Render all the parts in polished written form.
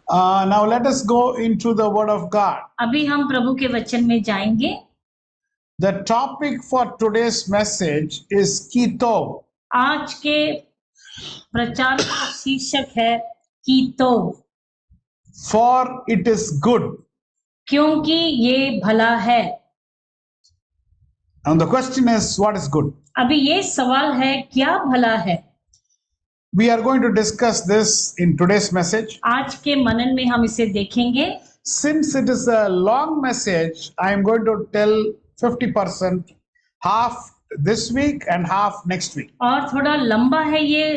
Now let us go into the Word of God. अभी हम प्रभु के वचन में जाएंगे। The topic for today's message is Kitov. आज के प्रचार का शीर्षक है कीतो, For it is good. क्योंकि ये भला है। And the question is, what is good? अभी ये सवाल है, क्या भला है? We are going to discuss this in today's message. आज के मनन में हम इसे देखेंगे। Since it is a long message, I am going to tell 50%, half this week and half next week. और थोड़ा लंबा है ये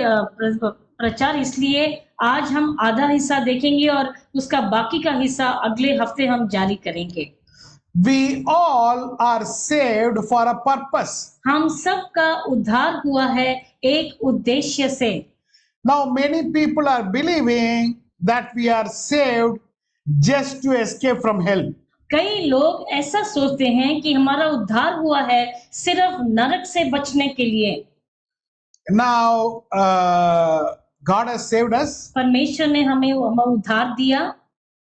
प्रचार, इसलिए आज हम आधा हिस्सा देखेंगे और उसका बाकी का हिस्सा अगले हफ्ते हम जारी करेंगे। We all are saved for a purpose. हम सब का उद्धार हुआ है एक उद्देश्य से। Now many people are believing that we are saved just to escape from hell. कई लोग ऐसा सोचते हैं कि हमारा उद्धार हुआ है सिर्फ नरक से बचने के लिए। Now God has saved us परमेश्वर ने हमें उद्धार दिया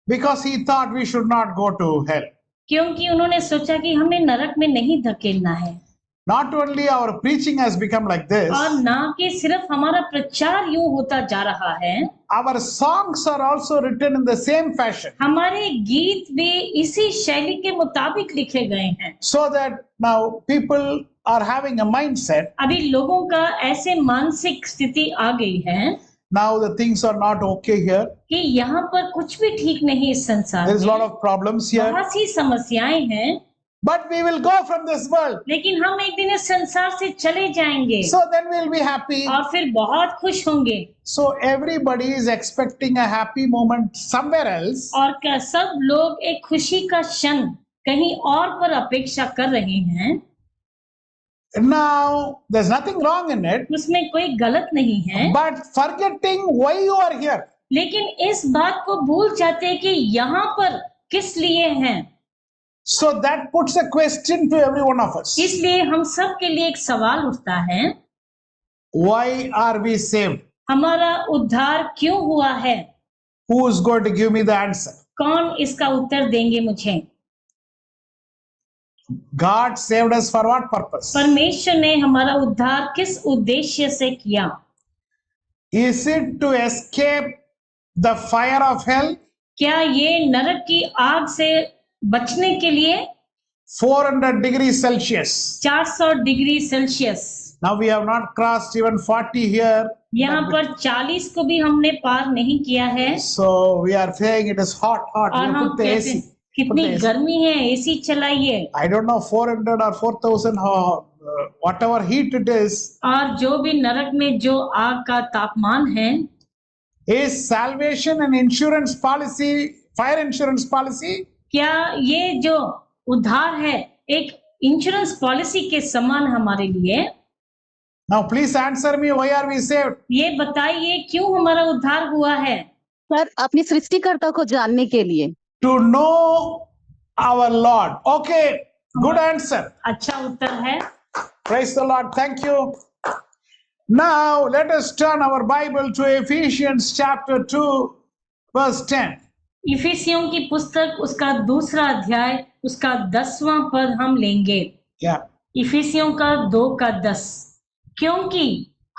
because he thought we should not go to hell. क्योंकि उन्होंने सोचा कि हमें नरक में नहीं धकेलना है। Not only our preaching has become like this, और ना कि सिर्फ हमारा प्रचार यूं होता जा रहा है, our songs are also written in the same fashion. हमारे गीत भी इसी शैली के मुताबिक लिखे गए हैं। So that now people are having a mindset. अभी लोगों का ऐसे मानसिक स्थिति आ गई है, Now the things are not okay here. कि यहाँ पर कुछ भी ठीक नहीं इस संसार There is a lot में। of problems here. बहुत सी समस्याएं हैं, But we will go from this world. लेकिन हम एक दिन इस संसार से चले जाएंगे So then we'll be happy. और फिर बहुत खुश होंगे। So everybody is expecting a happy moment somewhere else. और क्या सब लोग एक खुशी का क्षण कहीं और पर अपेक्षा कर रहे हैं। Now there's nothing wrong in it. उसमें कोई गलत नहीं है, But forgetting why you are here. लेकिन इस बात को भूल जाते हैं कि यहाँ पर किस लिए हैं। So that puts a question to every one of us. इसलिए हम सब के लिए एक सवाल उठता है, Why are we saved? हमारा उद्धार क्यों हुआ है? Who is going to give me the answer? कौन इसका उत्तर देंगे मुझे? God saved us for what purpose? परमेश्वर ने हमारा उद्धार किस उद्देश्य से किया? Is it to escape the fire of hell? क्या ये नरक की आग से बचने के लिए? 400 degrees Celsius. 400 degree Celsius. Now we have not crossed even 40 here. यहाँ पर 40 को भी हमने पार नहीं किया है। So we are saying it is hot. और We हम put the कहते AC. हैं, कितनी Put the AC. गर्मी है, एसी चलाइए। I don't know 400 or 4000 whatever heat it is. और जो भी नरक में जो आग का तापमान है, Is salvation an insurance policy, fire insurance policy? क्या ये जो उद्धार है एक इंश्योरेंस पॉलिसी के समान हमारे लिए? Now please answer me, why are we saved? ये बताइए क्यों हमारा उद्धार हुआ है? सर, अपनी सृष्टिकर्ता को जानने के लिए। To know our Lord. Okay, good answer. अच्छा उत्तर है। Praise the Lord. Thank you. Now let us turn our Bible to Ephesians chapter 2 verse 10. इफिसियों की पुस्तक उसका दूसरा अध्याय उसका 10वां पद हम लेंगे। Yeah. इफिसियों का 2:10, क्योंकि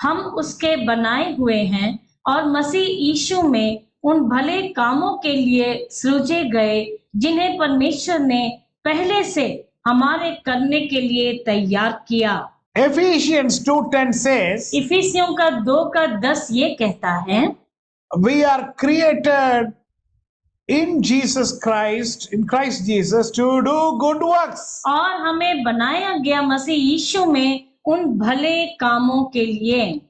हम उसके बनाए हुए हैं और मसीह यीशु में उन भले कामों के लिए सृजे गए जिन्हें परमेश्वर ने पहले से हमारे करने के लिए तैयार किया। Ephesians 2:10 says, इफिसियों का 2:10 ये कहता है, we are created in Jesus Christ, in Christ Jesus, to do good works. और हमें बनाया गया मसीह यीशु में उन भले कामों के लिए,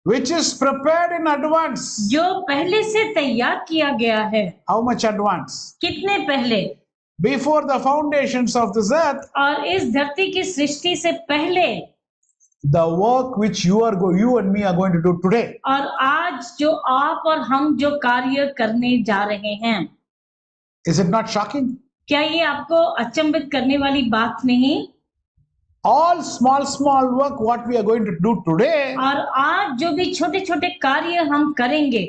Which is prepared in advance. जो पहले से तैयार किया गया है। How much advance? कितने पहले? Before the foundations of this earth, और इस धरती की सृष्टि से पहले। the work which you and me are going to do today. और आज जो आप और हम जो कार्य करने जा रहे हैं, Is it not shocking? क्या ये आपको अचंभित करने वाली बात नहीं? All small work what we are going to do today और आज जो भी छोटे छोटे कार्य हम करेंगे,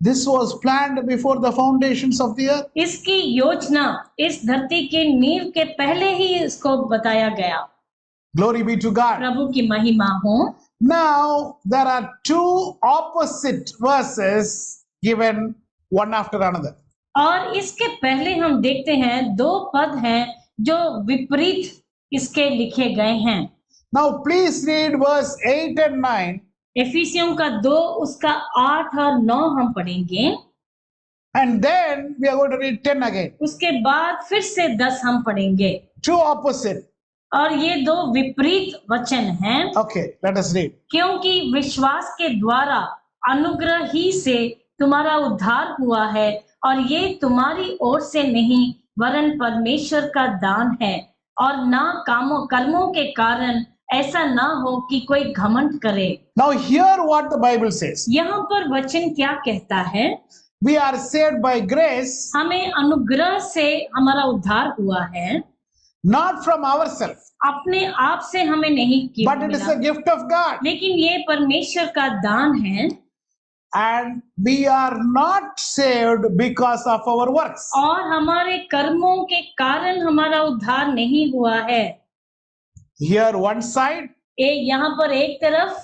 This was planned before the foundations of the earth. इसकी योजना इस धरती के नींव के पहले ही इसको बताया गया। Glory be to God. प्रभु की महिमा हो। Now, there are two opposite verses given one after another. और इसके पहले हम देखते हैं दो पद हैं जो विपरीत इसके लिखे गए हैं। Now, please read verse 8 and 9. एफिसियों का 2 उसका 8 और 9 हम पढ़ेंगे। And then we are going to read 10 again. उसके बाद फिर से 10 हम पढ़ेंगे। Two opposite. और ये दो विपरीत वचन हैं। Okay, let us read. क्योंकि विश्वास के द्वारा अनुग्रह ही से तुम्हारा उद्धार हुआ है और ये तुम्हारी ओर से नहीं वरन परमेश्वर का दान है और ना कर्मों के कारण, ऐसा ना हो कि कोई घमंड करे। Now, hear what the Bible says. यहाँ पर वचन क्या कहता है? We are saved by grace, हमें अनुग्रह से हमारा उद्धार हुआ है, not from ourselves, अपने आप से हमें नहीं किया but it is मिला, a gift of God. लेकिन ये परमेश्वर का दान है। And we are not saved because of our works. और हमारे कर्मों के कारण हमारा उद्धार नहीं हुआ है। Here, one side, यहाँ पर एक तरफ,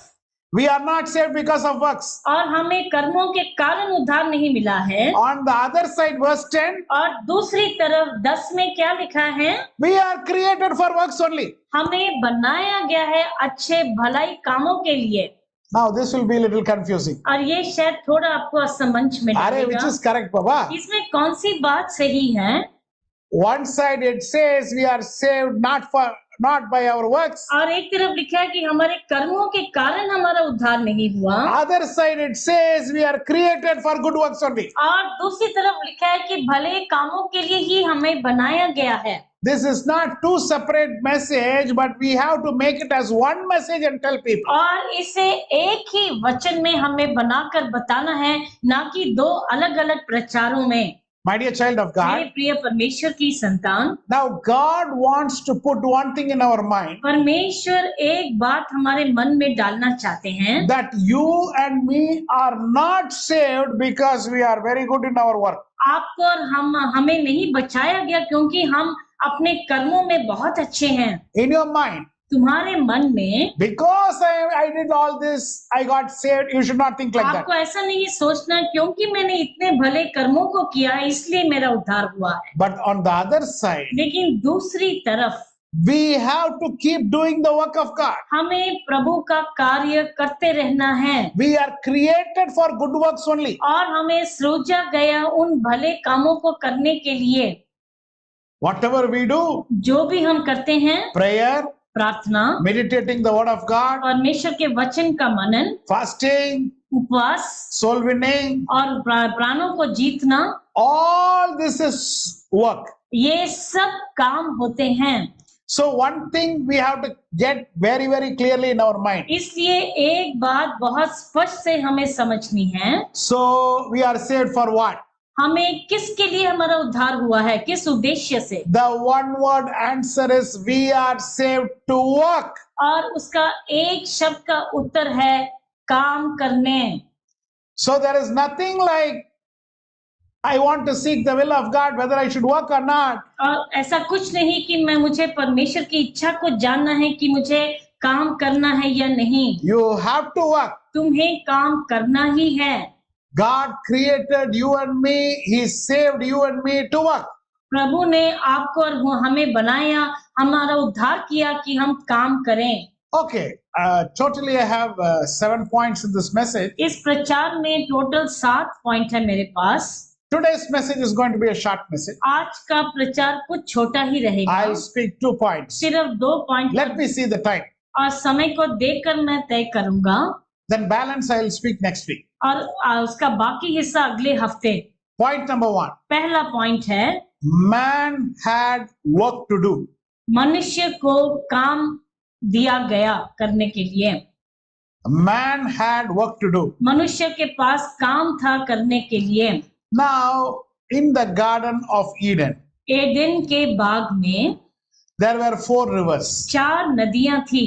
we are not saved because of works. और हमें कर्मों के कारण उद्धार नहीं मिला है। On the other side, verse 10, और दूसरी तरफ 10 में क्या लिखा है? we are created for works only. हमें बनाया गया है अच्छे भलाई कामों के लिए। Now, this will be a little confusing. और ये शायद थोड़ा आपको असमंज में Are, which लगेगा। is correct, Baba? इसमें कौन सी बात सही है? One side it says we are saved not by our works. और एक तरफ लिखा है कि हमारे कर्मों के कारण हमारा उद्धार नहीं हुआ। Other side it says we are created for good works only. और दूसरी तरफ लिखा है कि भले कामों के लिए ही हमें बनाया गया है। This is not two separate message, but we have to make it as one message and tell people. और इसे एक ही वचन में हमें बनाकर बताना है, ना कि दो अलग अलग प्रचारों में। My dear child of मेरे God, प्रिय परमेश्वर की संतान, now God wants to put one thing in our mind, परमेश्वर एक बात हमारे मन में डालना चाहते हैं, that you and me are not saved because we are very good in our work. आपको और हमें नहीं बचाया गया क्योंकि हम अपने कर्मों में बहुत अच्छे हैं। In your mind, तुम्हारे मन में because I did all this, I got saved. You should not think like that. आपको ऐसा नहीं सोचना क्योंकि मैंने इतने भले कर्मों को किया है इसलिए मेरा उद्धार हुआ है। But on the other side, लेकिन दूसरी तरफ we have to keep doing the work of God. हमें प्रभु का कार्य करते रहना है। We are created for good works only. और हमें सृजा गया उन भले कामों को करने के लिए। Whatever we do, जो भी हम करते हैं, prayer, प्रार्थना, meditating the word of God, परमेश्वर के वचन का मनन, fasting, उपवास soul winning, और प्राणों को जीतना, all this is work. ये सब काम होते हैं। So one thing we have to get very, very clearly in our mind. इसलिए एक बात बहुत स्पष्ट से हमें समझनी है। So we are saved for what? हमें किसके लिए हमारा उद्धार हुआ है, किस उद्देश्य से? The one word answer is we are saved to work. और उसका एक शब्द का उत्तर है काम करने। So there is nothing like I want to seek the will of God whether I should work or not. और ऐसा कुछ नहीं कि मुझे परमेश्वर की इच्छा को जानना है कि मुझे काम करना है या नहीं। You have to work. तुम्हें काम करना ही है। God created you and me. He saved you and me to work. प्रभु ने आपको और हमें बनाया, हमारा उद्धार किया कि हम काम करें। Okay, totally I have 7 points in this message. इस प्रचार में टोटल 7 पॉइंट है मेरे पास। Today's message is going to be a short message. आज का प्रचार कुछ छोटा ही रहेगा। I'll speak 2 points. सिर्फ 2 point. Let me see the time. और समय को देखकर मैं तय करूंगा। Then balance I'll speak next week. और उसका बाकी हिस्सा अगले हफ्ते। Point number 1. पहला पॉइंट है, Man had work to do. मनुष्य को काम दिया गया करने के लिए। Man had work to do. मनुष्य के पास काम था करने के लिए। Now, in the Garden of Eden, Eden के बाग में there were 4 rivers. 4 नदियां थी।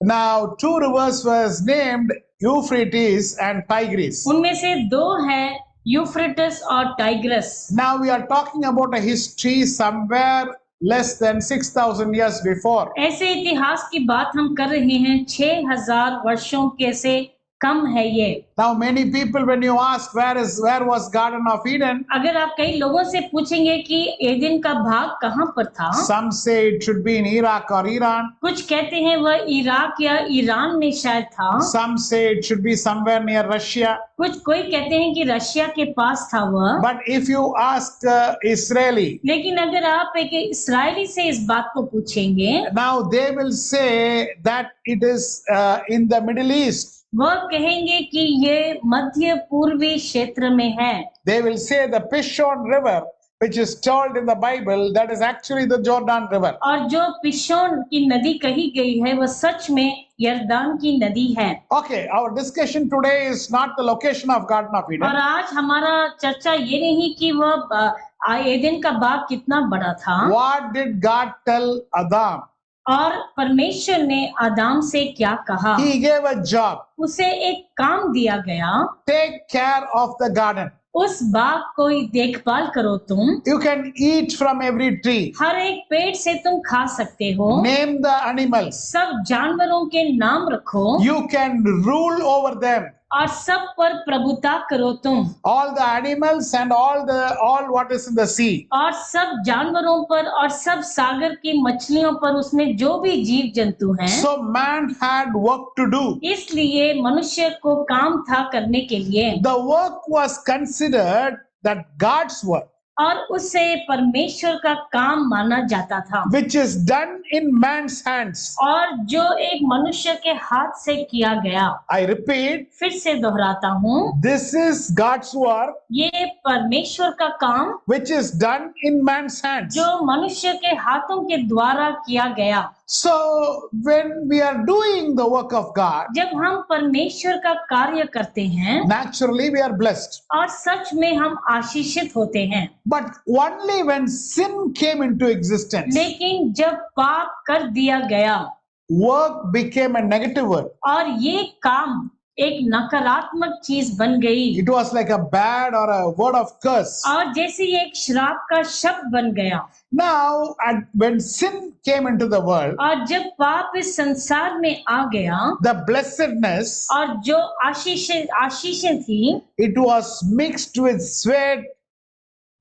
Now, 2 rivers was named Euphrates and Tigris. उनमें से दो है यूफ्रेटस और tigris. Now we are talking about a history somewhere less than 6,000 years before. ऐसे इतिहास की बात हम कर रहे हैं 6000 वर्षों के से कम है ये। Now many people, when you ask where was Garden of Eden, अगर आप कई लोगों से पूछेंगे कि एदन का भाग कहाँ पर था, some say it should be in Iraq or Iran. कुछ कहते हैं वह इराक या ईरान में शायद था, Some say it should be somewhere near Russia. कोई कहते हैं कि रशिया के पास था वह। But if you ask Israeli, लेकिन अगर आप एक इस्राएली से इस बात को पूछेंगे, now they will say that it is in the Middle East. वह कहेंगे कि ये मध्य पूर्वी क्षेत्र में है। They will say the Pishon River, which is told in the Bible, that is actually the Jordan River. और जो पिशोन की नदी कही गई है वह सच में यरदान की नदी है। Okay, our discussion today is not the location of Garden of और Eden. आज हमारा चर्चा ये नहीं कि वह एदन का बाग कितना बड़ा था, What did God tell Adam? और परमेश्वर ने आदम से क्या कहा। He gave a job. उसे एक काम दिया गया, Take care of the garden. उस बाग को देखभाल करो तुम, You can eat from every tree. हर एक पेड़ से तुम खा सकते हो, Name the animals. सब जानवरों के नाम रखो, You can rule over them. और सब पर प्रभुता करो तुम, All the animals and all what is in the sea. और सब जानवरों पर और सब सागर की मछलियों पर, उसमें जो भी जीव जंतु हैं। So man had work to do. इसलिए मनुष्य को काम था करने के लिए, The work was considered that God's work, और उसे परमेश्वर का काम माना जाता था, which is done in man's hands. और जो एक मनुष्य के हाथ से किया गया। I repeat, फिर से दोहराता हूँ, this is God's work, ये परमेश्वर का काम which is done in man's hands. जो मनुष्य के हाथों के द्वारा किया गया। So when we are doing the work of God, जब हम परमेश्वर का कार्य करते हैं, naturally we are blessed. और सच में हम आशीषित होते हैं। But only when sin came into existence, लेकिन जब पाप कर दिया गया work became a negative word. और ये काम एक नकारात्मक चीज बन गई, It was like a bad or a word of curse. और जैसे ये एक श्राप का शब्द बन गया। Now, when sin came into the world, और जब पाप इस संसार में आ गया, the blessedness, और जो आशीषें थी, it was mixed with sweat,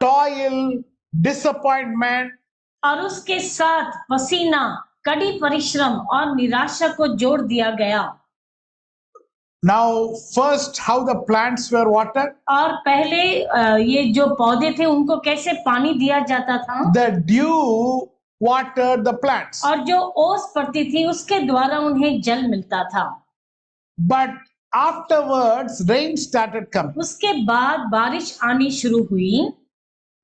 toil, disappointment. और उसके साथ पसीना, कड़ी परिश्रम और निराशा को जोड़ दिया गया। Now, first, how the plants were watered? और पहले ये जो पौधे थे उनको कैसे पानी दिया जाता था, The dew watered the plants. और जो ओस पड़ती थी उसके द्वारा उन्हें जल मिलता था। But afterwards, rain started coming. उसके बाद बारिश आनी शुरू हुई।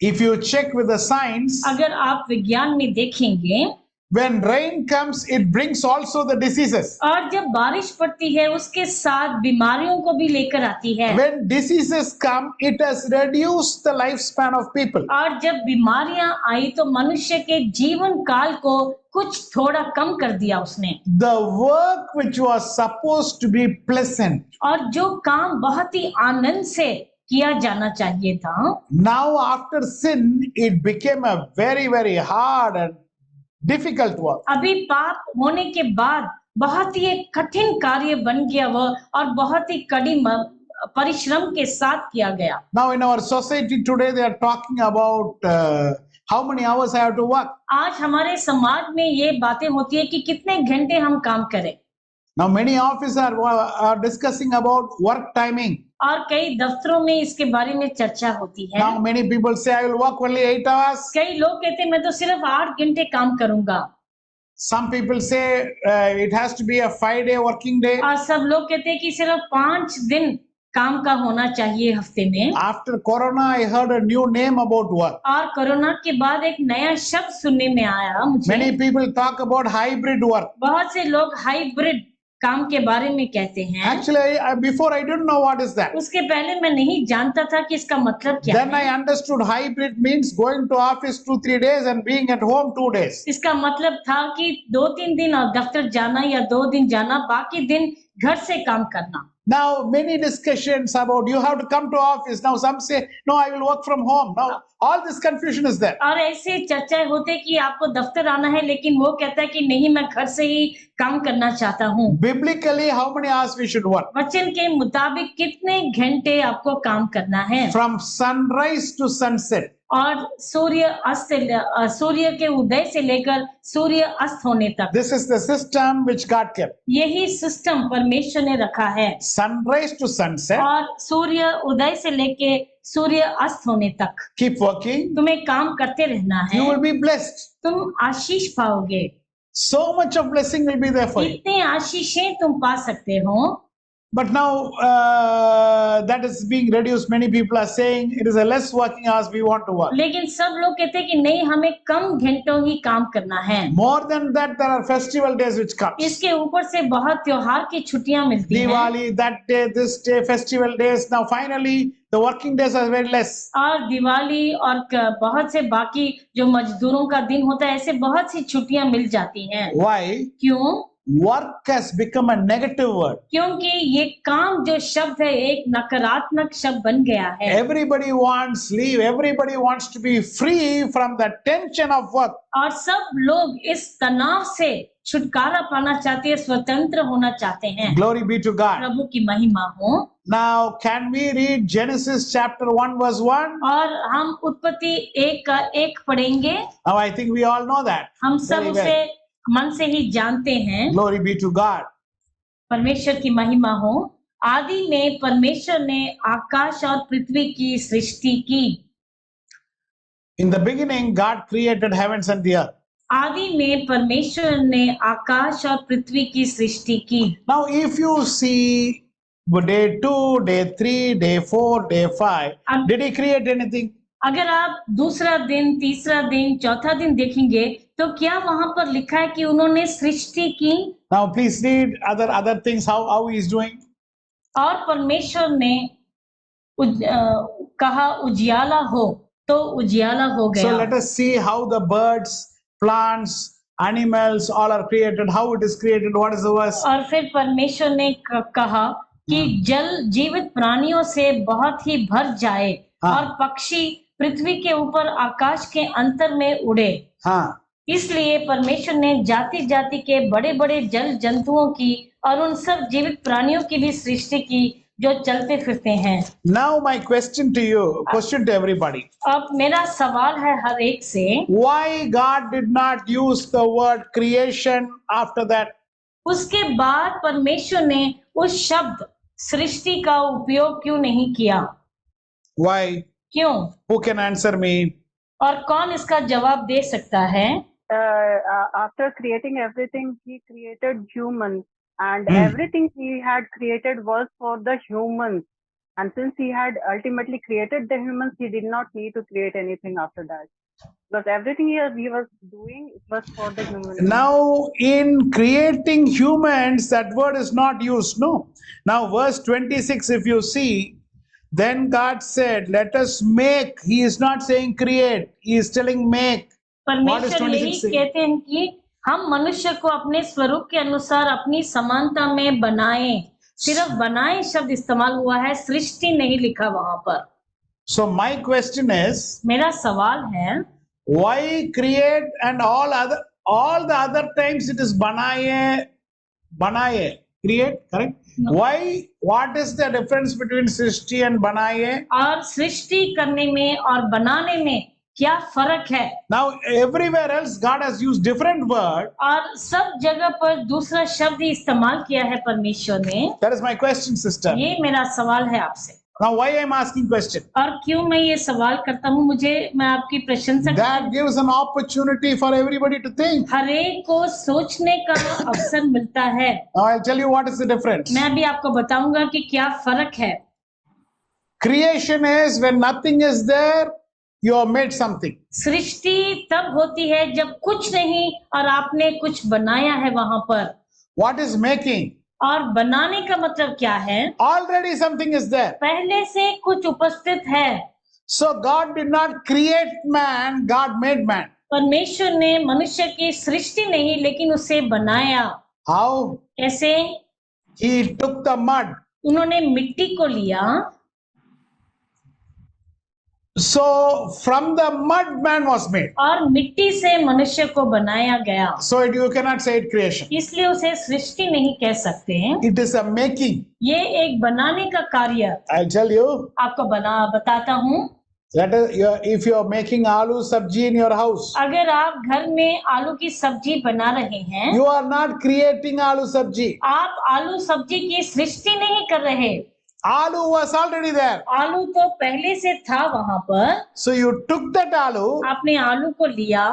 If you check with the science, अगर आप विज्ञान में देखेंगे, when rain comes, it brings also the diseases. और जब बारिश पड़ती है उसके साथ बीमारियों को भी लेकर आती है। When diseases come, it has reduced the lifespan of people. और जब बीमारियां आई तो मनुष्य के जीवन काल को कुछ थोड़ा कम कर दिया उसने। The work which was supposed to be pleasant, और जो काम बहुत ही आनंद से किया जाना चाहिए था, now after sin, it became a very, very hard and difficult work. अभी पाप होने के बाद बहुत ही एक कठिन कार्य बन गया वह, और बहुत ही कड़ी परिश्रम के साथ किया गया। Now in our society today, they are talking about how many hours I have to work. आज हमारे समाज में ये बातें होती है कि कितने घंटे हम काम करें। Now many offices are discussing about work timing. और कई दफ्तरों में इसके बारे में चर्चा होती है। Now many people say I will work only 8 hours. कई लोग कहते हैं मैं तो सिर्फ 8 घंटे काम करूंगा। Some people say it has to be a 5-day working day. और सब लोग कहते हैं कि सिर्फ 5 दिन काम का होना चाहिए हफ्ते में। After Corona, I heard a new name about work. और कोरोना के बाद एक नया शब्द सुनने में आया मुझे। Many people talk about hybrid work. बहुत से लोग हाइब्रिड काम के बारे में कहते हैं। Actually, before I didn't know what is that. उसके पहले मैं नहीं जानता था कि इसका मतलब क्या Then है। I understood hybrid means going to office 2-3 days and being at home 2 days. इसका मतलब था कि 2-3 दिन और दफ्तर जाना या 2 दिन जाना, बाकी दिन घर से काम करना। Now, many discussions about you have to come to office. Now, some say, no, I will work from home. Now, all this confusion is there. और ऐसे चर्चाएं होते कि आपको दफ्तर आना है, लेकिन वो कहता है कि नहीं, मैं घर से ही काम करना चाहता हूँ। Biblically, how many hours we should work? वचन के मुताबिक कितने घंटे आपको काम करना है? From sunrise to sunset. और सूर्य के उदय से लेकर सूर्य अस्त होने तक। This is the system which God kept. यही सिस्टम परमेश्वर ने रखा है। Sunrise to sunset. और सूर्य उदय से लेके सूर्य अस्त होने तक Keep working. तुम्हें काम करते रहना है। You will be blessed. तुम आशीष पाओगे। So much of blessing will be there for you. इतने आशीषें तुम पा सकते हो। But now that is being reduced. Many people are saying it is a less working hours we want to work. लेकिन सब लोग कहते हैं कि नहीं, हमें कम घंटों ही काम करना है। More than that, there are festival days which come. इसके ऊपर से बहुत त्योहार की छुट्टियां मिलती हैं। Diwali, that day, this day, festival days. Now finally, the working days are very less. और दिवाली और बहुत से बाकी जो मजदूरों का दिन होता है, ऐसे बहुत सी छुट्टियां मिल जाती हैं। Why? क्यों? Work has become a negative word. क्योंकि ये काम जो शब्द है एक नकारात्मक शब्द बन गया है। Everybody wants leave. Everybody wants to be free from the tension of work. और सब लोग इस तनाव से छुटकारा पाना चाहते हैं, स्वतंत्र होना चाहते हैं। Glory be to God. प्रभु की महिमा हो। Now, can we read Genesis chapter 1 verse 1? और हम उत्पत्ति 1:1 पढ़ेंगे। Now, I think we all know that. हम सब Very उसे well. मन से ही जानते हैं। Glory be to God. परमेश्वर की महिमा हो। आदि में परमेश्वर ने आकाश और पृथ्वी की सृष्टि की। In the beginning, God created heavens and the earth. आदि में परमेश्वर ने आकाश और पृथ्वी की सृष्टि की। Now, if you see day 2, day 3, day 4, day 5, did he create anything? अगर आप दूसरा दिन, तीसरा दिन, चौथा दिन देखेंगे तो क्या वहां पर लिखा है कि उन्होंने सृष्टि की? Now, please read other things, how he is doing. और परमेश्वर ने कहा उजियाला हो, तो उजियाला हो गया। So, let us see how the birds, plants, animals all are created, how it is created, what is the verse. और फिर परमेश्वर ने कहा कि जल जीवित प्राणियों से बहुत ही भर जाए और पक्षी पृथ्वी के ऊपर आकाश के अंतर में उड़े। हाँ. इसलिए परमेश्वर ने जाति जाति के बड़े बड़े जल जंतुओं की और उन सब जीवित प्राणियों की भी सृष्टि की जो चलते फिरते हैं। Now my question to everybody. अब मेरा सवाल है हर एक से, Why God did not use the word creation after that? उसके बाद परमेश्वर ने उस शब्द सृष्टि का उपयोग क्यों नहीं किया? Why? क्यों? Who can answer me? और कौन इसका जवाब दे सकता है? After creating everything, he created humans, and everything he had created was for the humans. And since he had ultimately created the humans, he did not need to create anything after that. Because everything he was doing was for the humans. Now, in creating humans, that word is not used, no. Now, verse 26, if you see, then God said, let us make. He is not saying create. He is telling make. परमेश्वर यही कहते हैं कि हम मनुष्य को अपने स्वरूप के अनुसार अपनी समानता में बनाएं। सिर्फ बनाएं शब्द इस्तेमाल हुआ है, सृष्टि नहीं लिखा वहां पर। So my question is, मेरा सवाल है, why create and all the other times it is बनाए, create, correct? No. Why? What is the difference between Srishti and बनाए? और सृष्टि करने में और बनाने में क्या फर्क है? Now everywhere else God has used different word. और सब जगह पर दूसरा शब्द इस्तेमाल किया है परमेश्वर ने। That is my question, sister. ये मेरा सवाल है आपसे। Now why I am asking question? और क्यों मैं ये सवाल करता हूँ? मैं आपकी प्रशंसा करता हूँ। That gives an opportunity for everybody to think. हर एक को सोचने का अवसर मिलता है। Now I'll tell you what is the difference. मैं अभी आपको बताऊंगा कि क्या फर्क है। Creation is when nothing is there, you have made something. सृष्टि तब होती है जब कुछ नहीं और आपने कुछ बनाया है वहां पर। What is making? और बनाने का मतलब क्या है? Already something is there. पहले से कुछ उपस्थित है। So God did not create man, God made man. परमेश्वर ने मनुष्य की सृष्टि नहीं लेकिन उसे बनाया। How? कैसे? He took the mud, उन्होंने मिट्टी को लिया, So from the mud man was made. और मिट्टी से मनुष्य को बनाया गया। So you cannot say it creation. इसलिए उसे सृष्टि नहीं कह सकते हैं, It is a making. ये एक बनाने का कार्य। I'll tell you. आपको बताता हूँ। That is, if you are making aloo sabji in your house, अगर आप घर में आलू की सब्जी बना रहे हैं, you are not creating aloo sabji. आप आलू सब्जी की सृष्टि नहीं कर रहे। Aloo was already there. आलू तो पहले से था वहां पर। So you took that aloo, आपने आलू को लिया,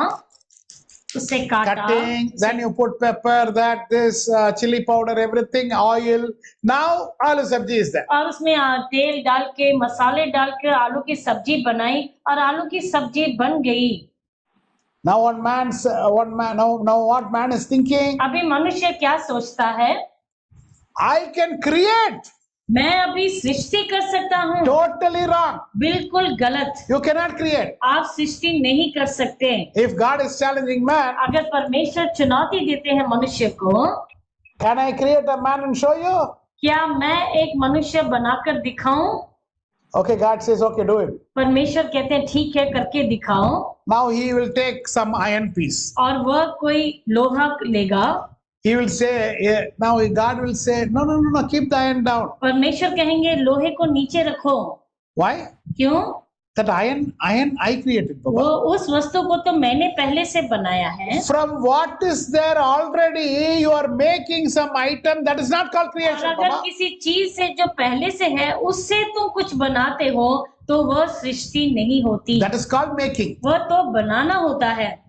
उसे काटा, cutting, then you put pepper, that this chili powder, everything, oil. Now aloo sabji is there. और उसमें तेल डाल के, मसाले डाल के आलू की सब्जी बनाई और आलू की सब्जी बन गई। Now now what man is thinking? अभी मनुष्य क्या सोचता है? I can create. मैं अभी सृष्टि कर सकता हूँ। Totally wrong. बिल्कुल गलत। You cannot create. आप सृष्टि नहीं कर सकते। If God is challenging man, अगर परमेश्वर चुनौती देते हैं मनुष्य को, can I create a man and show you? क्या मैं एक मनुष्य बनाकर दिखाऊं? Okay, God says, okay, do it. परमेश्वर कहते हैं ठीक है, करके दिखाओ। Now he will take some iron piece. और वह कोई लोहा लेगा। He will say, now God will say, no, keep the iron down. परमेश्वर कहेंगे लोहे को नीचे रखो। Why? क्यों? That iron I created, वो Baba. उस वस्तु को तो मैंने पहले से बनाया है। From what is there already, you are making some item that is not called और creation, अगर Baba. किसी चीज से जो पहले से है उससे तुम कुछ बनाते हो तो वह सृष्टि नहीं होती, That is called making. वह तो बनाना होता है।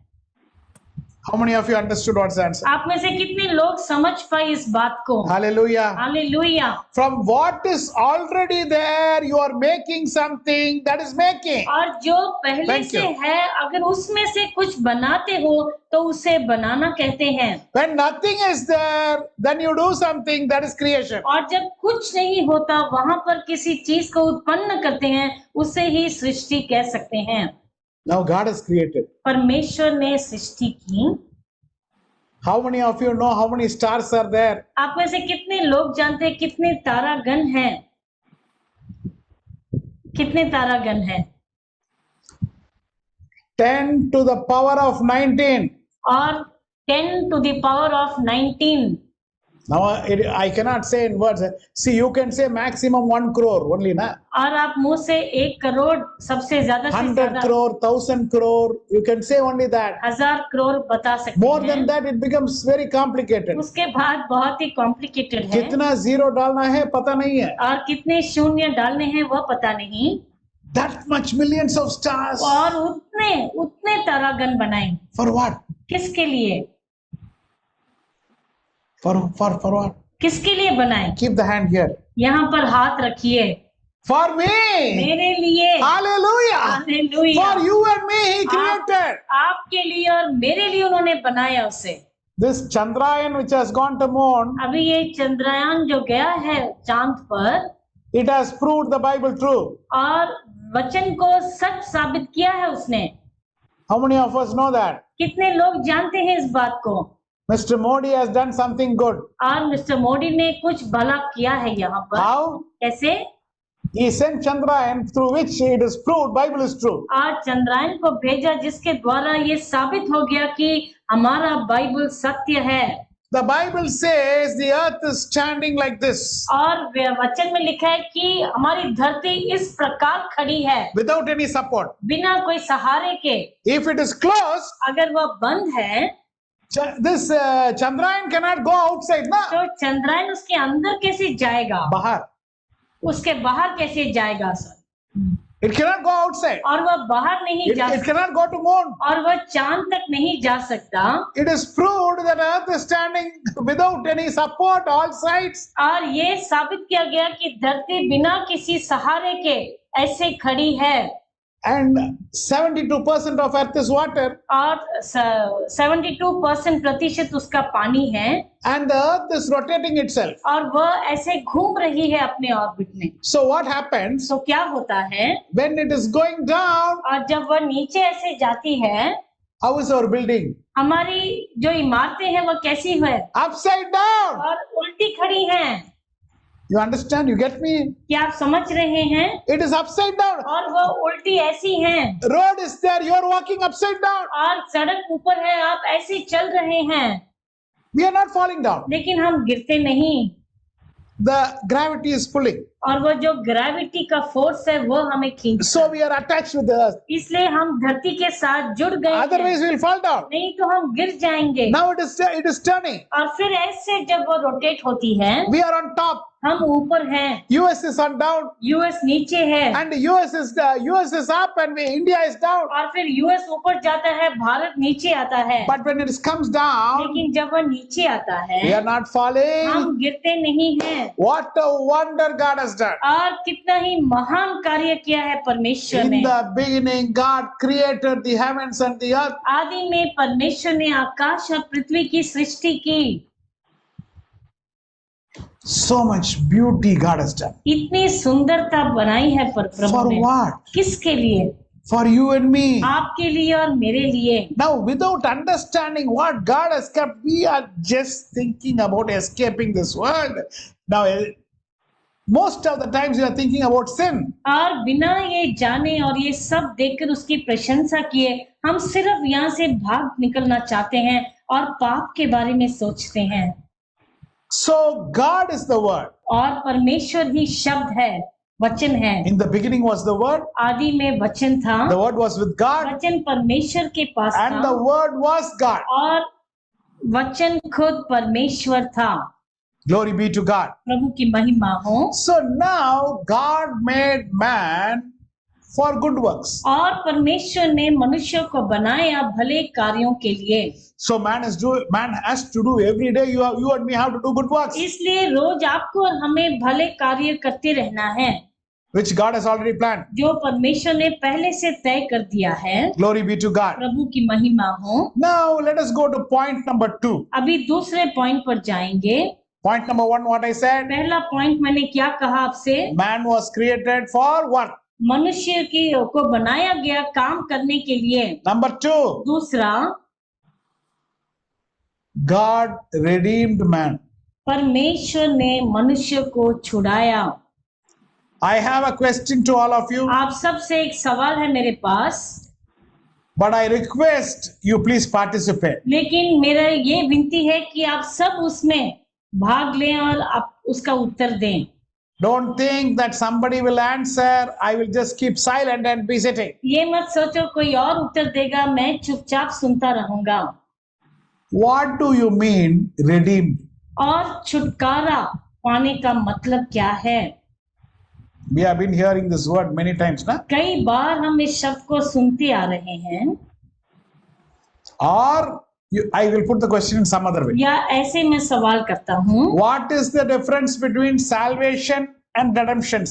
How many of you understood what's the answer? आप में से कितने लोग समझ पाए इस बात को? Hallelujah. Hallelujah. From what is already there, you are making something that is making. और जो पहले Thank से you. है अगर उसमें से कुछ बनाते हो तो उसे बनाना कहते हैं। When nothing is there, then you do something that is creation. और जब कुछ नहीं होता वहां पर किसी चीज को उत्पन्न करते हैं, उसे ही सृष्टि कह सकते हैं। Now God has created. परमेश्वर ने सृष्टि की। How many of you know how many stars are there? आप में से कितने लोग जानते हैं कितने तारागण हैं? कितने तारागण हैं? 10 to the power of 19. और 10 to the power of 19। Now I cannot say in words. See, you can say maximum 1 crore only, na? और आप मुंह से 1 करोड़ सबसे ज्यादा से 100 ज्यादा crore, 1000 crore. You can say only that. 1000 crore बता सकते More हैं। than that, it becomes very complicated. उसके बाद बहुत ही कॉम्प्लिकेटेड है कितना जीरो डालना है पता नहीं है. और कितने शून्य डालने हैं वह पता नहीं। That much millions of stars. और उतने तारागण बनाए For what? किसके लिए? For what? किसके लिए बनाए? Keep the hand here. यहाँ पर हाथ रखिए। For me. मेरे लिए। Hallelujah. Hallelujah. For you and me, He created. आपके लिए और मेरे लिए उन्होंने बनाया उसे। This Chandrayaan which has gone to moon, अभी ये चंद्रयान जो गया है चांद पर, it has proved the Bible true. और वचन को सच साबित किया है उसने। How many of us know that? कितने लोग जानते हैं इस बात को? Mr. Modi has done something good. और मिस्टर मोदी ने कुछ भला किया है यहाँ पर। How? कैसे? He sent Chandrayaan through which it is proved Bible is true. आज चंद्रायन को भेजा जिसके द्वारा ये साबित हो गया कि हमारा बाइबल सत्य है। The Bible says the earth is standing like this और वचन में लिखा है कि हमारी धरती इस प्रकार खड़ी है without any support. बिना कोई सहारे के। If it is closed, अगर वह बंद है this Chandrayaan cannot go outside, na? तो चंद्रायन उसके अंदर कैसे जाएगा? Bahar. उसके बाहर कैसे जाएगा sir? It cannot go outside. और वह बाहर नहीं जा It cannot go to moon. और वह चांद तक नहीं जा सकता। It is proved that earth is standing without any support all sides. और ये साबित किया गया कि धरती बिना किसी सहारे के ऐसे खड़ी है। And 72% of earth is water. और 72% उसका पानी है। And the earth is rotating itself. और वह ऐसे घूम रही है अपने ऑर्बिट में। So what happens तो क्या होता है? when it is going down? और जब वह नीचे ऐसे जाती है, How is our building? हमारी जो इमारतें हैं वह कैसी है? Upside down. और उल्टी खड़ी हैं। You understand? You get me? क्या आप समझ रहे हैं? It is upside down. और वो उल्टी ऐसी हैं Road is there. You are walking upside down. और सड़क ऊपर है, आप ऐसे चल रहे हैं, We are not falling down. लेकिन हम गिरते नहीं। The gravity is pulling. और वो जो ग्रेविटी का फोर्स है वो हमें खींचता So we are attached with the earth. है। इसलिए हम धरती के साथ जुड़ गए हैं। Otherwise we will fall down. नहीं तो हम गिर जाएंगे। Now it is turning. और फिर ऐसे जब वो रोटेट होती है, We are on top. हम ऊपर हैं, US is on down. US नीचे है, And US is up and India is down. और फिर यूएस ऊपर जाता है, भारत नीचे आता है। But when it comes down, लेकिन जब वो नीचे आता है, we are not falling. हम गिरते नहीं हैं। What a wonder God has done. और कितना ही महान कार्य किया है परमेश्वर In ने। the beginning, God created the heavens and the earth. आदि में परमेश्वर ने आकाश और पृथ्वी की सृष्टि की। So much beauty God has done. इतनी सुंदरता बनाई है प्रभु For ने। what? किसके लिए? For you and me. आपके लिए और मेरे लिए। Now, without understanding what God has kept, we are just thinking about escaping this world. Now, most of the times we are thinking about sin. और बिना ये जाने और ये सब देखकर उसकी प्रशंसा किए, हम सिर्फ यहाँ से भाग निकलना चाहते हैं और पाप के बारे में सोचते हैं। So, God is the Word. और परमेश्वर ही शब्द है, वचन है। In the beginning was the Word. आदि में वचन था, The Word was with God. वचन परमेश्वर के पास And था the Word was God. और वचन खुद परमेश्वर था। Glory be to God. प्रभु की महिमा हो। So now God made man for good works. और परमेश्वर ने मनुष्य को बनाया भले कार्यों के लिए। So man has to do every day. You and me have to do good works, इसलिए रोज आपको और हमें भले कार्य करते रहना है, which God has already planned. जो परमेश्वर ने पहले से तय कर दिया है। Glory be to God. प्रभु की महिमा हो। Now let us go to point number 2. अभी दूसरे पॉइंट पर जाएंगे। Point number 1, what I said, पहला पॉइंट मैंने क्या कहा आपसे? man was created for work. मनुष्य को बनाया गया काम करने के लिए। Number 2, दूसरा, God redeemed man. परमेश्वर ने मनुष्य को छुड़ाया। I have a question to all of you, आप सबसे एक सवाल है मेरे पास, but I request you please participate. लेकिन मेरा ये विनती है कि आप सब उसमें भाग लें और आप उसका उत्तर दें। Don't think that somebody will answer, I will just keep silent and be sitting. ये मत सोचो कोई और उत्तर देगा, मैं चुपचाप सुनता रहूंगा। What do you mean redeemed? और छुटकारा पाने का मतलब क्या है? We have been hearing this word many times, na? कई बार हम इस शब्द को सुनते आ रहे हैं। Or I will put the question in some other way. या ऐसे मैं सवाल करता हूँ, What is the difference between salvation and redemption?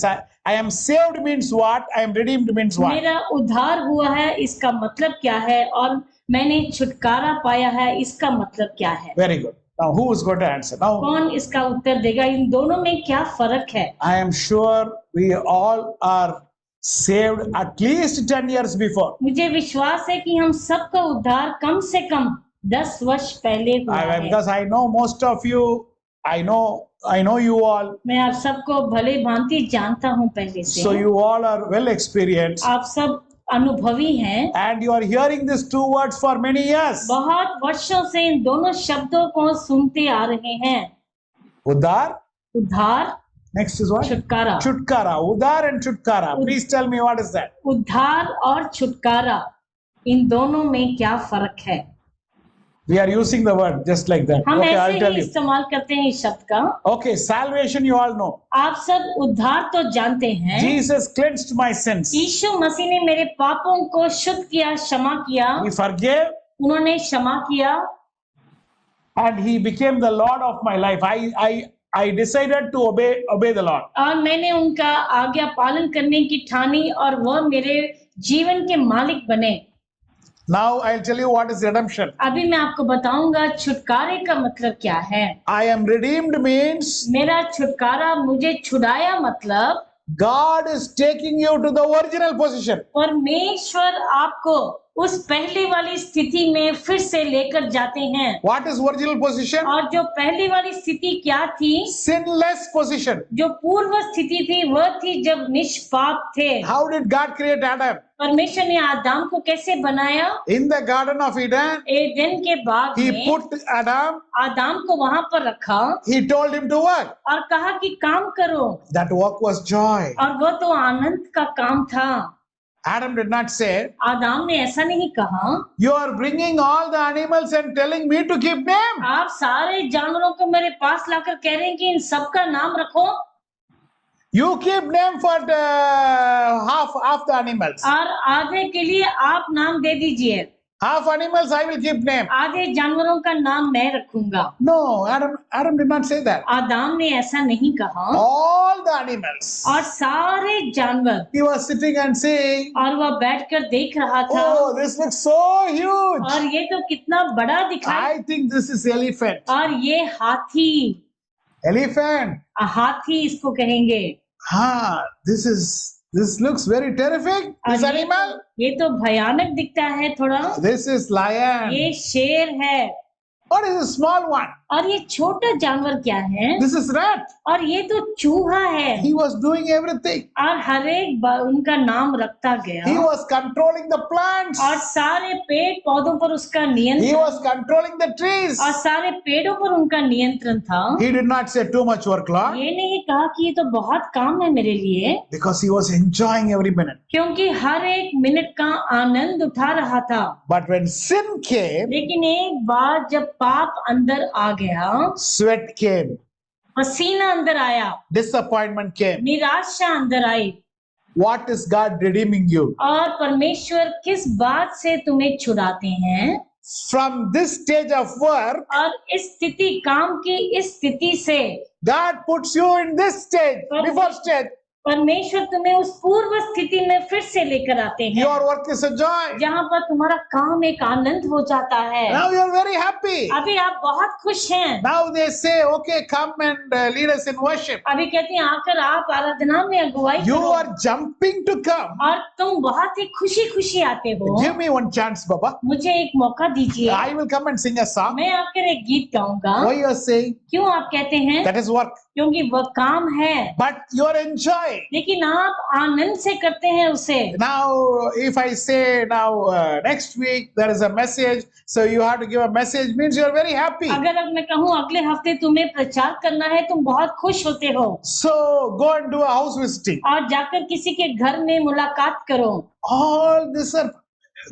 I am saved means what? I am redeemed means what? मेरा उद्धार हुआ है इसका मतलब क्या है, और मैंने छुटकारा पाया है इसका मतलब क्या है? Very good. Now who is going to answer? Now कौन इसका उत्तर देगा? इन दोनों में क्या फर्क है? I am sure we all are saved at least 10 years before. मुझे विश्वास है कि हम सबका उद्धार कम से कम 10 वर्ष पहले हुआ है। Because I know most of you, I know you all. मैं आप सबको भले भांति जानता हूँ पहले से। So you all are well experienced. आप सब अनुभवी हैं। And you are hearing these two words for many years. बहुत वर्षों से इन दोनों शब्दों को सुनते आ रहे हैं। Uddar. उद्धार, Next is what? छुटकारा। Chutkara. Uddar and Chutkara. Please tell me what is that? उद्धार और छुटकारा, इन दोनों में क्या फर्क है? We are using the word just like that. हम Okay, I'll ऐसे tell ही you. इस्तेमाल करते हैं इस शब्द का। Okay, salvation you all know. आप सब उद्धार तो जानते हैं। Jesus cleansed my sins. यीशु मसीह ने मेरे पापों को शुद्ध किया, क्षमा किया। He forgave उन्होंने क्षमा किया and he became the Lord of my life. I decided to obey the Lord. और मैंने उनका आज्ञा पालन करने की ठानी और वह मेरे जीवन के मालिक बने। Now I'll tell you what is redemption. अभी मैं आपको बताऊंगा छुटकारे का मतलब क्या है। I am redeemed means मेरा छुटकारा, मुझे छुड़ाया मतलब God is taking you to the original position. परमेश्वर आपको उस पहले वाली स्थिति में फिर से लेकर जाते हैं। What is original position? और जो पहली वाली स्थिति क्या थी? Sinless position. जो पूर्व स्थिति थी वह थी जब निष्पाप थे। How did God create Adam? परमेश्वर ने आदम को कैसे बनाया? In the Garden of Eden, Eden के बाग He में put Adam, आदम को वहां पर रखा He told him to work. और कहा कि काम करो, That work was joy. और वह तो आनंद का काम था। Adam did not say, आदम ने ऐसा नहीं कहा, You are bringing all the animals and telling me to keep name. आप सारे जानवरों को मेरे पास लाकर कह रहे हैं कि इन सब का नाम रखो, You keep name for the half the animals. और आधे के लिए आप नाम दे दीजिए, Half animals I will keep name. आधे जानवरों का नाम मैं रखूंगा। No, Adam did not say that. आदम ने ऐसा नहीं कहा, All the animals. और सारे जानवर, He was sitting and saying, और वह बैठकर देख रहा था, Oh, this looks so huge. और ये तो कितना बड़ा दिखाई, I think this is elephant. और ये हाथी, Elephant. हाथी इसको कहेंगे। This looks very terrific. This animal. ये तो भयानक दिखता है थोड़ा। This is lion. ये शेर है। What is a small one? और ये छोटा जानवर क्या है? This is rat. और ये तो चूहा है। He was doing everything. और हर एक उनका नाम रखता गया। He was controlling the plants. और सारे पेड़ पौधों पर उसका नियंत्रण। He was controlling the trees. और सारे पेड़ों पर उनका नियंत्रण था। He did not say too much work, Lord. ये नहीं कहा कि ये तो बहुत काम है मेरे लिए। Because he was enjoying every minute. क्योंकि हर एक मिनट का आनंद उठा रहा था। But when sin came, लेकिन एक बार जब पाप अंदर आ गया, sweat came, पसीना अंदर आया, disappointment came. निराशा अंदर आई। What is God redeeming you? और परमेश्वर किस बात से तुम्हें छुड़ाते हैं? From this stage of work, और इस स्थिति, काम की इस स्थिति से God puts you in this stage, before stage. परमेश्वर तुम्हें उस पूर्व स्थिति में फिर से लेकर आते हैं, Your work is a joy. जहाँ पर तुम्हारा काम एक आनंद हो जाता है। Now you are very happy. अभी आप बहुत खुश हैं। Now they say, okay, come and lead us in worship. अभी कहते हैं आकर आप आराधना में अगुवाई You करो। are jumping to come. और तुम बहुत ही खुशी खुशी आते हो। Give me one chance, Baba. मुझे एक मौका दीजिए, I will come and sing a song. मैं आपके लिए एक गीत गाऊंगा। Why you are saying? क्यों आप कहते हैं? That is work. क्योंकि वह काम है, But you are enjoying. लेकिन आप आनंद से करते हैं उसे। Now, if I say next week there is a message, so you have to give a message, means you are very happy. अगर अब मैं कहूँ अगले हफ्ते तुम्हें प्रचार करना है, तुम बहुत खुश होते हो, So go and do a house visiting. और जाकर किसी के घर में मुलाकात करो। All this are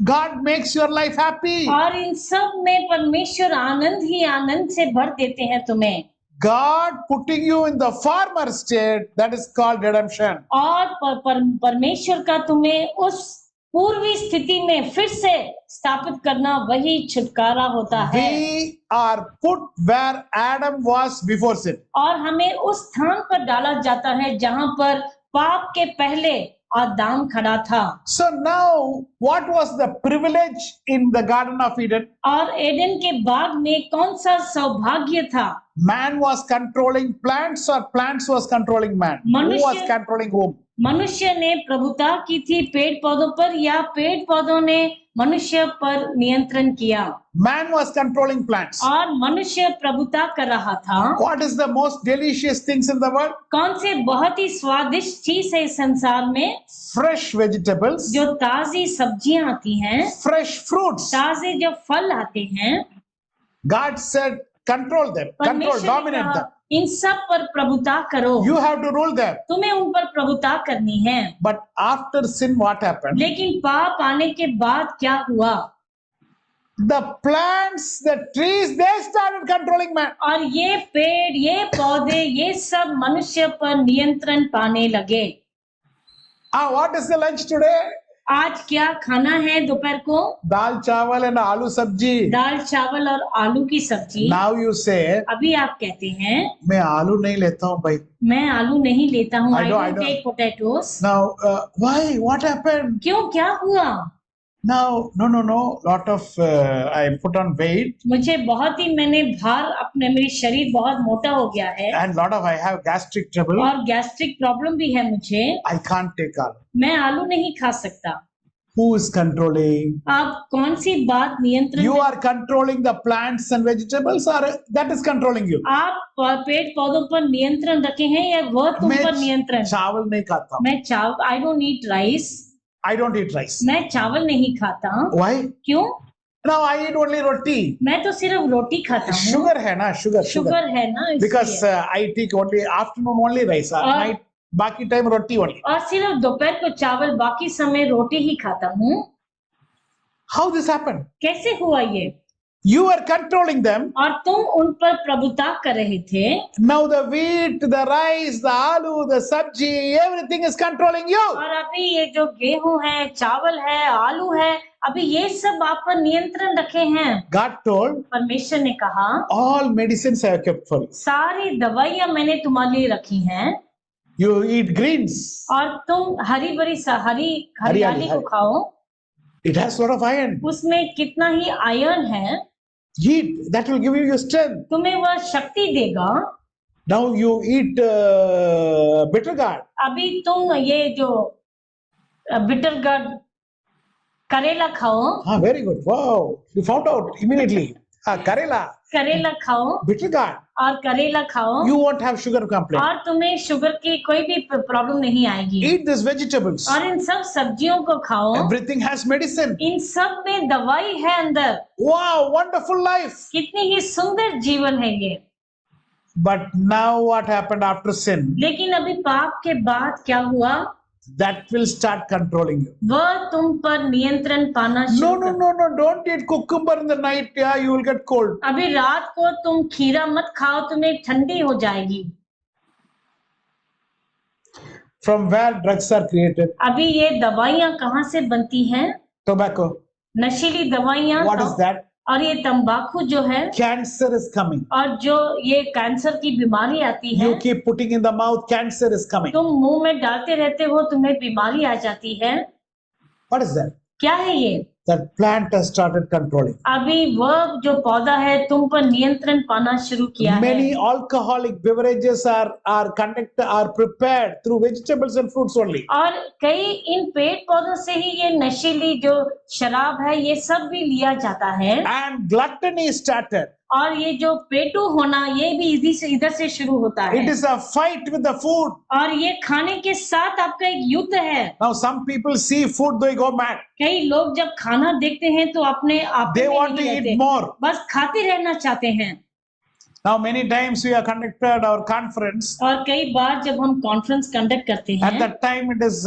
God makes your life happy. और इन सब में परमेश्वर आनंद ही आनंद से भर देते हैं तुम्हें। God putting you in the former state, that is called redemption. और परमेश्वर का तुम्हें उस पूर्वी स्थिति में फिर से स्थापित करना, वही छुटकारा होता है। We are put where Adam was before sin. और हमें उस स्थान पर डाला जाता है जहां पर पाप के पहले आदम खड़ा था। So now, what was the privilege in the Garden of Eden? और एडन के बाग में कौन सा सौभाग्य था? Man was controlling plants or plants was controlling man? Who was मनुष्य- controlling whom? मनुष्य ने प्रभुता की थी पेड़ पौधों पर, या पेड़ पौधों ने मनुष्य पर नियंत्रण किया? Man was controlling plants. और मनुष्य प्रभुता कर रहा था। What is the most delicious things in the world? कौन से बहुत ही स्वादिष्ट चीज है इस संसार में? Fresh vegetables, जो ताजी सब्जियां आती हैं, fresh fruits. ताजे जो फल आते हैं। God said, control them, control, परमेश्वर ने dominate कहा, them. इन सब पर प्रभुता करो, You have to rule them. तुम्हें उन पर प्रभुता करनी है। But after sin, what happened? लेकिन पाप आने के बाद क्या हुआ? The plants, the trees, they started controlling man. और ये पेड़, ये पौधे, ये सब मनुष्य पर नियंत्रण पाने लगे। What is the lunch today? आज क्या खाना है दोपहर को? Dal chawal and aloo sabji. दाल चावल और आलू की सब्जी। Now you say, अभी आप कहते हैं मैं आलू नहीं लेता हूँ भाई. मैं आलू नहीं लेता हूँ, I I don't- don't take potatoes। Now, why? What happened? क्यों, क्या हुआ? Now, no. Lot of I put on weight मुझे बहुत ही, मैंने भार अपने, मेरी शरीर बहुत मोटा हो गया है, and lot of I have gastric trouble. और गैस्ट्रिक प्रॉब्लम भी है मुझे। I can't take aloo. मैं आलू नहीं खा सकता। Who is controlling? आप कौन सी बात नियंत्रण You में? are controlling the plants and vegetables, or that is controlling you? आप पेड़ पौधों पर नियंत्रण रखे हैं या वह तुम मैं पर नियंत्रण? चावल नहीं खाता हूं. मैं चावल I don't eat rice. I don't eat rice. मैं चावल नहीं खाता। Why? क्यों? Now I eat only roti. मैं तो सिर्फ रोटी खाता हूँ। Sugar है ना, sugar. शुगर है ना Because इसलिए। I take only afternoon only rice. Night बाकी टाइम रोटी only. और सिर्फ दोपहर को चावल, बाकी समय रोटी ही खाता हूँ। How this happened? कैसे हुआ ये? You are controlling them. और तुम उन पर प्रभुता कर रहे थे। Now the wheat, the rice, the aloo, the sabji, everything is controlling you. और अभी ये जो गेहूं है, चावल है, आलू है, अभी ये सब आप पर नियंत्रण रखे हैं। God told, परमेश्वर ने कहा, all medicines I have kept for you. सारी दवाइयां मैंने तुम्हारे लिए रखी हैं You eat greens. और तुम हरी भरी हरियाली को खाओ। It has a lot of iron. उसमें कितना ही आयरन है, Eat. That will give you your strength. तुम्हें वह शक्ति देगा। Now you eat bitter gourd. अभी तुम ये जो बिटर गार्ड करेला खाओ। Very good. Wow. You found out immediately. Karela. करेला खाओ Bitter gourd. और करेला खाओ You won't have sugar complaint. और तुम्हें शुगर की कोई भी प्रॉब्लम नहीं आएगी। Eat these vegetables. और इन सब सब्जियों को खाओ। Everything has medicine. इन सब में दवाई है अंदर। Wow, wonderful life. कितनी ही सुंदर जीवन है ये। But now what happened after sin? लेकिन अभी पाप के बाद क्या हुआ? That will start controlling you. वह तुम पर नियंत्रण पाना शुरू No. Don't eat cucumber in the night. Yeah, you will get cold. अभी रात को तुम खीरा मत खाओ, तुम्हें ठंडी हो जाएगी। From where drugs are created? अभी ये दवाइयाँ कहाँ से बनती हैं? Tobacco. नशीली दवाइयाँ। What is that? और ये तंबाकू जो है, Cancer is coming. और जो ये कैंसर की बीमारी आती है, You keep putting in the mouth, cancer is coming. तुम मुंह में डालते रहते हो, तुम्हें बीमारी आ जाती है। What is that? क्या है ये? That plant has started controlling. अभी वह जो पौधा है तुम पर नियंत्रण पाना शुरू किया है। Many alcoholic beverages are prepared through vegetables and fruits only. और कई इन पेड़ पौधों से ही ये नशीली जो शराब है ये सब भी लिया जाता है। And gluttony started. और ये जो पेटू होना ये भी इधर से शुरू होता है। It is a fight with the food. और ये खाने के साथ आपका एक युद्ध है। Now some people see food, they go mad. कई लोग जब खाना देखते हैं तो अपने आप They में want नहीं to रहते, eat more. बस खाते रहना चाहते हैं। Now many times we have conducted our conference. और कई बार जब हम कॉन्फ्रेंस कंडक्ट करते At हैं that time it is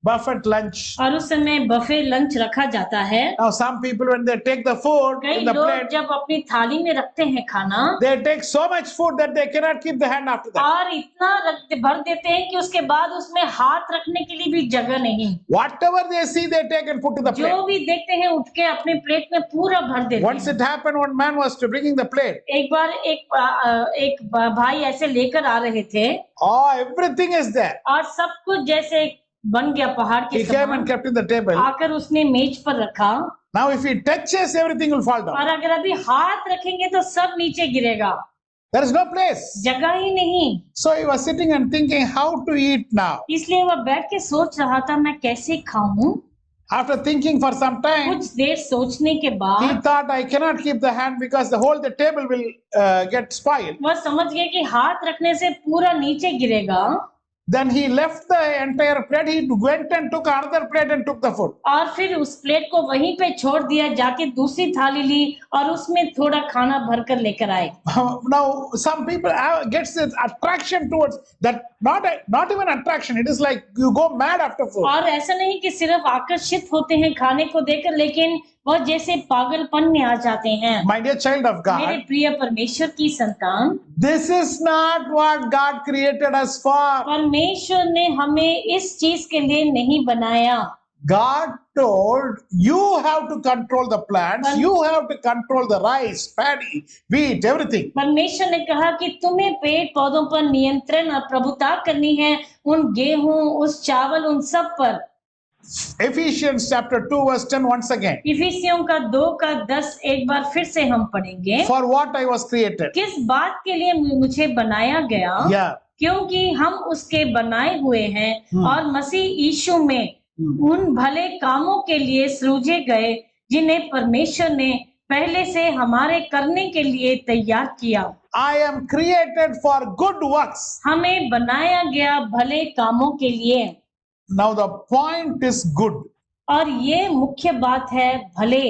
buffet lunch. और उस समय बफे लंच रखा जाता है। Now some people when they take the food कई in the लोग plate, जब अपनी थाली में रखते हैं खाना they take so much food that they cannot keep the hand after that. और इतना भर देते हैं कि उसके बाद उसमें हाथ रखने के लिए भी जगह नहीं। Whatever they see, they take and put to the जो plate. भी देखते हैं उठ के अपने प्लेट में पूरा भर देते Once हैं। it happened, one man was bringing the plate. एक बार एक भाई ऐसे लेकर आ रहे थे Oh, everything is there. और सब कुछ जैसे बन गया पहाड़ के He came and समान। kept in the table. आकर उसने मेज पर रखा Now if he touches, everything will fall down. और अगर अभी हाथ रखेंगे तो सब नीचे गिरेगा, There is no place. जगह ही नहीं। So he was sitting and thinking how to eat now. इसलिए वह बैठ के सोच रहा था मैं कैसे खाऊं। After thinking for some time, कुछ देर सोचने के he बाद thought I cannot keep the hand because the table will get spoiled. वह समझ गया कि हाथ रखने से पूरा नीचे गिरेगा। Then he left the entire plate. He went and took another plate and took the food. और फिर उस प्लेट को वहीं पे छोड़ दिया, जाके दूसरी थाली ली और उसमें थोड़ा खाना भरकर लेकर आए। Now some people gets this attraction towards that. Not even attraction. It is like you go mad after food. और ऐसा नहीं कि सिर्फ आकर्षित होते हैं खाने को देखकर, लेकिन वह जैसे पागलपन में आ जाते हैं। My dear child of मेरे God, प्रिय परमेश्वर की संतान, this is not what God created us for. परमेश्वर ने हमें इस चीज के लिए नहीं बनाया। God told you have to control the plants, you have to control the rice, paddy, wheat, everything. परमेश्वर ने कहा कि तुम्हें पेड़ पौधों पर नियंत्रण और प्रभुता करनी है, उन गेहूं, उस चावल, उन सब पर। Ephesians chapter 2 verse 10 once again. इफिसियों का 2:10 एक बार फिर से हम पढ़ेंगे। For what I was created. किस बात के लिए मुझे बनाया गया? Yeah. क्योंकि हम उसके बनाए हुए हैं और मसीह यीशु में उन भले कामों के लिए सृजे गए जिन्हें परमेश्वर ने पहले से हमारे करने के लिए तैयार किया। I am created for good works. हमें बनाया गया भले कामों के लिए। Now the point is good. और ये मुख्य बात है भले।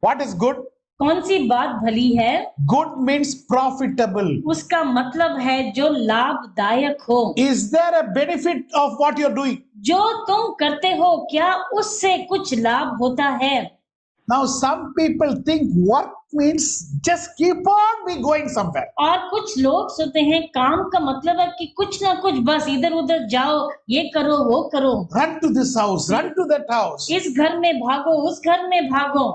What is good? कौन सी बात भली है? Good means profitable. उसका मतलब है जो लाभदायक हो। Is there a benefit of what you're doing? जो तुम करते हो क्या उससे कुछ लाभ होता है? Now some people think work means just keep on be going somewhere. और कुछ लोग सोचते हैं काम का मतलब है कि कुछ ना कुछ बस इधर उधर जाओ, ये करो वो करो, Run to this house, run to that house. इस घर में भागो उस घर में भागो।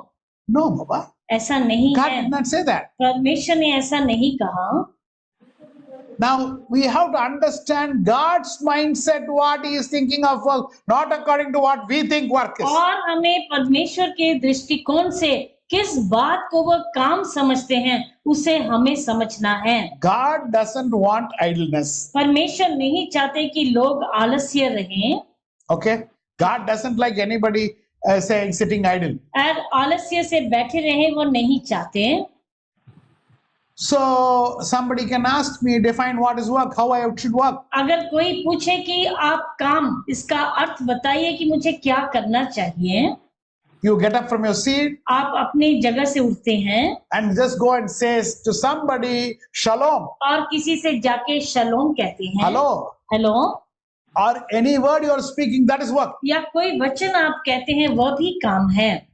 No, Baba. ऐसा नहीं God है। did not say that. परमेश्वर ने ऐसा नहीं कहा। Now we have to understand God's mindset, what He is thinking of work, not according to what we think work is. और हमें परमेश्वर के दृष्टिकोण से किस बात को वह काम समझते हैं उसे हमें समझना है। God doesn't want idleness. परमेश्वर नहीं चाहते कि लोग आलस्य रहें। Okay? God doesn't like anybody saying sitting idle. और आलस्य से बैठे रहे वो नहीं चाहते। So somebody can ask me, define what is work, how I should work. अगर कोई पूछे कि आप काम, इसका अर्थ बताइए कि मुझे क्या करना चाहिए। You get up from your seat आप अपनी जगह से उठते हैं and just go and say to somebody, Shalom, और किसी से जाके शलोम कहते हैं। hello, hello. or any word you are speaking, that is work. या कोई वचन आप कहते हैं वो भी काम है।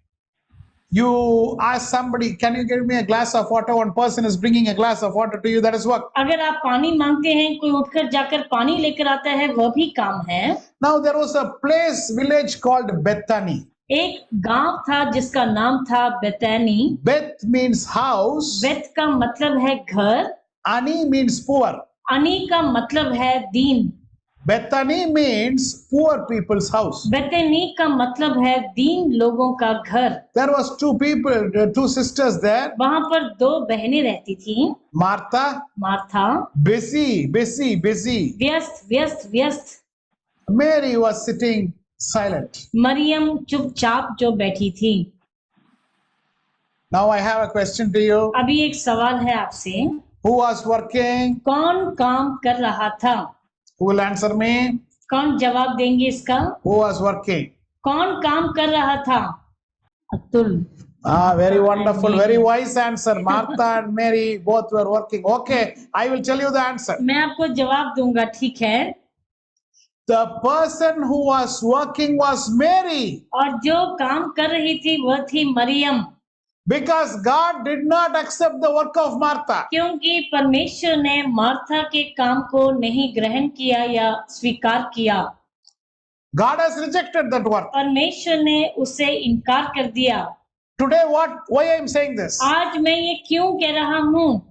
You ask somebody, can you give me a glass of water? One person is bringing a glass of water to you, that is work. अगर आप पानी मांगते हैं, कोई उठकर जाकर पानी लेकर आता है, वह भी काम है। Now there was a village called Bethany. एक गांव था जिसका नाम था बेतैनी। Beth means house. बेत का मतलब है घर। Ani means poor. अनी का मतलब है दीन। Bethany means poor people's house. बेतैनी का मतलब है दीन लोगों का घर। There was two sisters there. वहां पर दो बहनें रहती थी। Martha, Martha busy. व्यस्त व्यस्त व्यस्त। Mary was sitting silent. Maryam चुपचाप जो बैठी थी। Now I have a question to you. अभी एक सवाल है आपसे। Who was working? कौन काम कर रहा था? Who will answer me? कौन जवाब देंगे इसका? Who was working? कौन काम कर रहा था? Atul. Very wonderful, very wise answer. Martha and Mary both were working. Okay, I will tell you the answer. मैं आपको जवाब दूंगा, ठीक है। The person who was working was Mary. और जो काम कर रही थी वह थी Maryam. Because God did not accept the work of Martha. क्योंकि परमेश्वर ने मार्था के काम को नहीं ग्रहण किया या स्वीकार किया। God has rejected that work. परमेश्वर ने उसे इनकार कर दिया। Today why I am saying this? आज मैं ये क्यों कह रहा हूँ?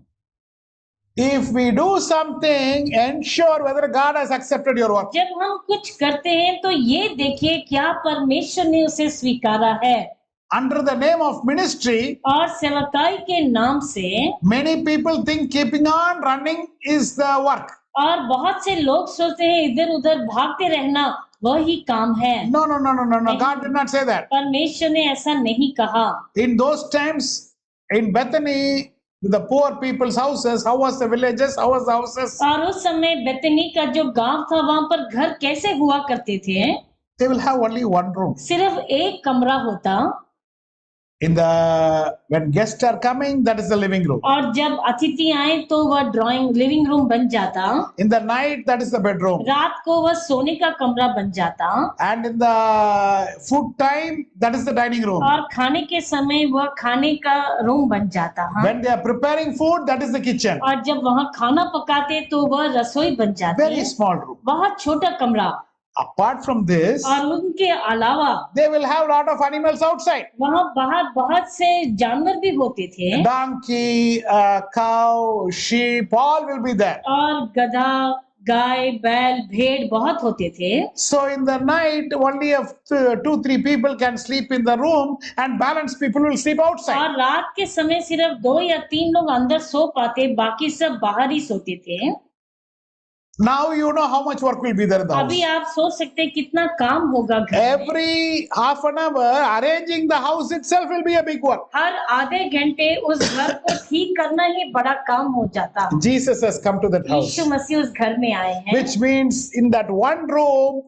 If we do something, ensure whether God has accepted your work. जब हम कुछ करते हैं तो ये देखिए क्या परमेश्वर ने उसे स्वीकारा है। Under the name of ministry, और सेवकाई के नाम से many people think keeping on running is the work. और बहुत से लोग सोचते हैं इधर उधर भागते रहना वही काम है। No. God did not say that. परमेश्वर ने ऐसा नहीं कहा। In those times, in Bethany, the poor people's houses, how was the villages? How was the houses? और उस समय बेतनी का जो गांव था वहां पर घर कैसे हुआ करते थे? They will have only one room. सिर्फ एक कमरा होता। When guests are coming, that is the living room. और जब अतिथि आए तो वह लिविंग रूम बन जाता। In the night, that is the bedroom. रात को वह सोने का कमरा बन जाता। And in the food time, that is the dining room. और खाने के समय वह खाने का रूम बन जाता। When they are preparing food, that is the kitchen. और जब वहाँ खाना पकाते तो वह रसोई बन जाती। Very small room. बहुत छोटा कमरा। Apart from this, और उनके अलावा they will have lot of animals outside. वहाँ बाहर बहुत से जानवर भी होते थे। Donkey, cow, sheep, all will be there. और गधा, गाय, बैल, भेड़ बहुत होते थे। So in the night, only if 2-3 people can sleep in the room, and balance people will sleep outside. और रात के समय सिर्फ 2 या 3 लोग अंदर सो पाते, बाकी सब बाहर ही सोते थे। Now you know how much work will be there in the अभी house. आप सोच सकते हैं कितना काम होगा घर में। Every half an hour, arranging the house itself will be a big work. हर आधे घंटे उस घर को ठीक करना ही बड़ा काम हो जाता है। Jesus has come to that house, यीशु मसीह उस घर में आए हैं, which means in that one room,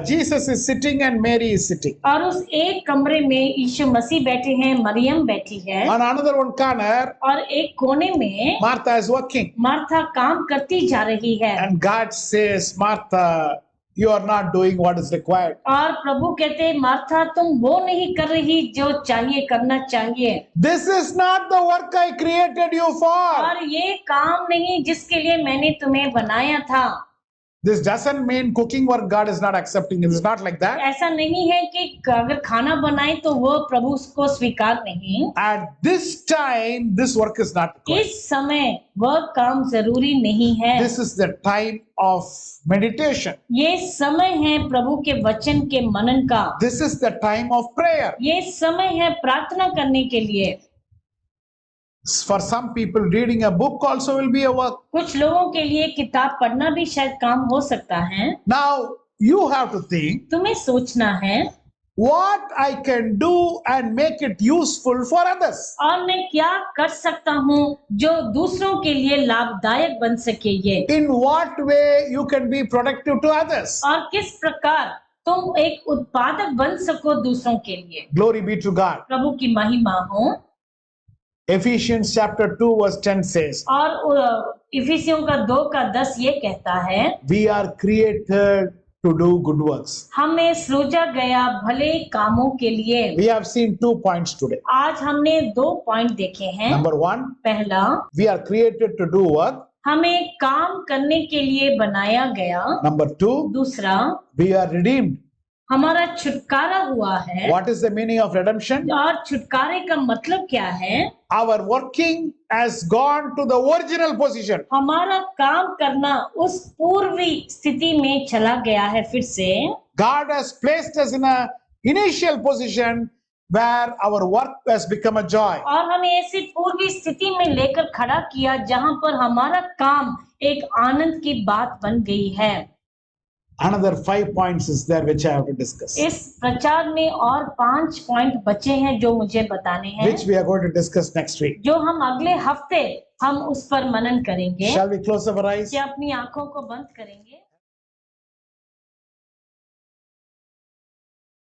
Jesus is sitting and Mary is sitting. और उस एक कमरे में यीशु मसीह बैठे हैं, मरियम बैठी है, On another one corner, और एक कोने में Martha is working. मार्था काम करती जा रही है। And God says, Martha, you are not doing what is required. और प्रभु कहते हैं, मार्था तुम वो नहीं कर रही जो चाहिए करना चाहिए, This is not the work I created you for. और ये काम नहीं जिसके लिए मैंने तुम्हें बनाया था। This doesn't mean cooking work God is not accepting. It is not like that. ऐसा नहीं है कि अगर खाना बनाए तो वो प्रभु उसको स्वीकार नहीं। At this time, this work is not required. इस समय वह काम जरूरी नहीं है। This is the time of meditation. ये समय है प्रभु के वचन के मनन का। This is the time of prayer. ये समय है प्रार्थना करने के लिए। For some people, reading a book also will be a work. कुछ लोगों के लिए किताब पढ़ना भी शायद काम हो सकता है। Now, you have to think तुम्हें सोचना है what I can do and make it useful for others. और मैं क्या कर सकता हूँ जो दूसरों के लिए लाभदायक बन सके ये, In what way you can be productive to others. और किस प्रकार तुम एक उत्पादक बन सको दूसरों के लिए। Glory be to God. प्रभु की महिमा हो। Ephesians chapter 2 verse 10 says, और इफिसियों का 2:10 ये कहता है, we are created to do good works. हमें सृजा गया भले कामों के लिए। We have seen 2 points today. आज हमने 2 पॉइंट देखे हैं। Number 1, पहला, we are created to do work. हमें काम करने के लिए बनाया गया। Number 2, दूसरा, we are redeemed. हमारा छुटकारा हुआ है। What is the meaning of redemption? और छुटकारे का मतलब क्या है? Our working has gone to the original position. हमारा काम करना उस पूर्वी स्थिति में चला गया है फिर से। God has placed us in a initial position where our work has become a joy. और हमें ऐसी पूर्वी स्थिति में लेकर खड़ा किया जहां पर हमारा काम एक आनंद की बात बन गई है। Another 5 points is there which I have to discuss, इस प्रचार में और 5 पॉइंट बचे हैं जो मुझे बताने हैं, which we are going to discuss next week. जो हम अगले हफ्ते हम उस पर मनन करेंगे। Shall we close our eyes? क्या अपनी आंखों को बंद करेंगे?